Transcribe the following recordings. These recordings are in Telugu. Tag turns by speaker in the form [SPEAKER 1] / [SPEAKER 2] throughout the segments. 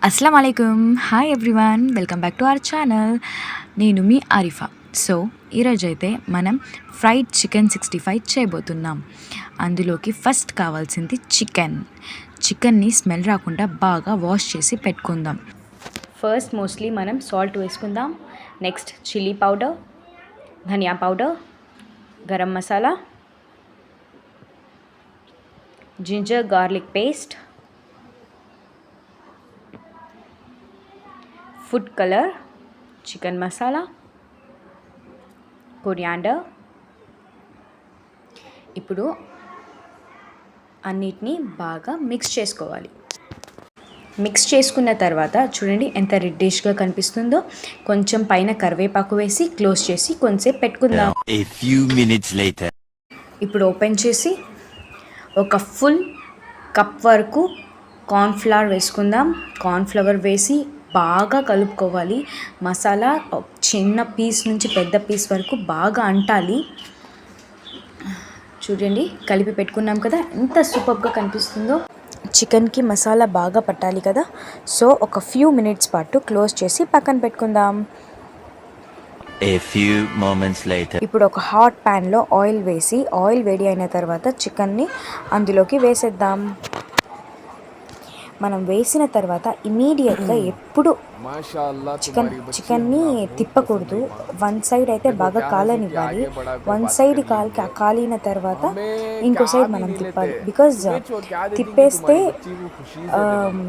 [SPEAKER 1] అస్సలం అయికం. Hi everyone, welcome back to our channel. నేను మీ ఆరిఫా. సో ఈరోజైతే మనం ఫ్రైడ్ చికెన్ 65 చేయబోతున్నాం. అందులోకి ఫస్ట్ కావాల్సింది చికెన్ని స్మెల్ రాకుండా బాగా వాష్ చేసి పెట్టుకుందాం. ఫస్ట్ మోస్ట్లీ మనం సాల్ట్ వేసుకుందాం. Next chilli powder, dhania powder, garam masala, ginger garlic paste, food colour, chicken masala, coriander. ఇప్పుడు అన్నిటినీ బాగా మిక్స్ చేసుకోవాలి. మిక్స్ చేసుకున్న తర్వాత చూడండి ఎంత రెడ్డిష్గా కనిపిస్తుందో. కొంచెం పైన కరివేపాకు వేసి క్లోజ్ చేసి కొంచెంసేపు పెట్టుకుందాం. ఇప్పుడు ఓపెన్ చేసి ఒక ఫుల్ కప్ వరకు కార్న్ఫ్లవర్ వేసుకుందాం. కార్న్ఫ్లవర్ వేసి బాగా కలుపుకోవాలి. మసాలా చిన్న పీస్ నుంచి పెద్ద పీస్ వరకు బాగా అంటాలి. చూడండి కలిపి పెట్టుకున్నాం కదా, ఎంత సూపర్గా కనిపిస్తుందో. చికెన్కి మసాలా బాగా పట్టాలి కదా, సో ఒక ఫ్యూ మినిట్స్ పాటు క్లోజ్ చేసి పక్కన పెట్టుకుందాం. ఇప్పుడు ఒక హాట్ ప్యాన్లో ఆయిల్ వేసి, ఆయిల్ వేడి అయిన తర్వాత చికెన్ని అందులోకి వేసేద్దాం. మనం వేసిన తర్వాత ఇమీడియట్గా ఎప్పుడు చికెన్ని తిప్పకూడదు. వన్ సైడ్ అయితే బాగా కాలనివ్వాలి. వన్ సైడ్ కాలిన తర్వాత ఇంకో సైడ్ మనం తిప్పాలి. బికాజ్ తిప్పేస్తే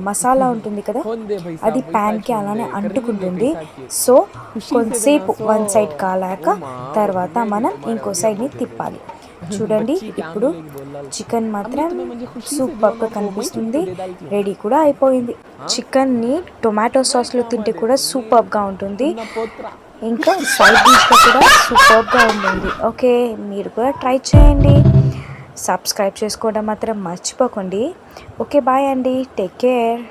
[SPEAKER 1] మసాలా ఉంటుంది కదా, అది ప్యాన్కి అలానే అంటుకుంటుంది. సో కొంతసేపు వన్ సైడ్ కాలాక తర్వాత మనం ఇంకో సైడ్ని తిప్పాలి. చూడండి ఇప్పుడు చికెన్ మాత్రం సూపర్గా కనిపిస్తుంది. రెడీ కూడా అయిపోయింది. చికెన్ని టొమాటో సాస్లో తింటే కూడా సూపర్గా ఉంటుంది. ఇంకా సైడ్ డిష్గా కూడా సూపర్గా ఉంటుంది. ఓకే, మీరు కూడా ట్రై చేయండి. సబ్స్క్రైబ్ చేసుకోవడం మాత్రం మర్చిపోకండి. ఓకే, బాయ్ అండి, టేక్ కేర్.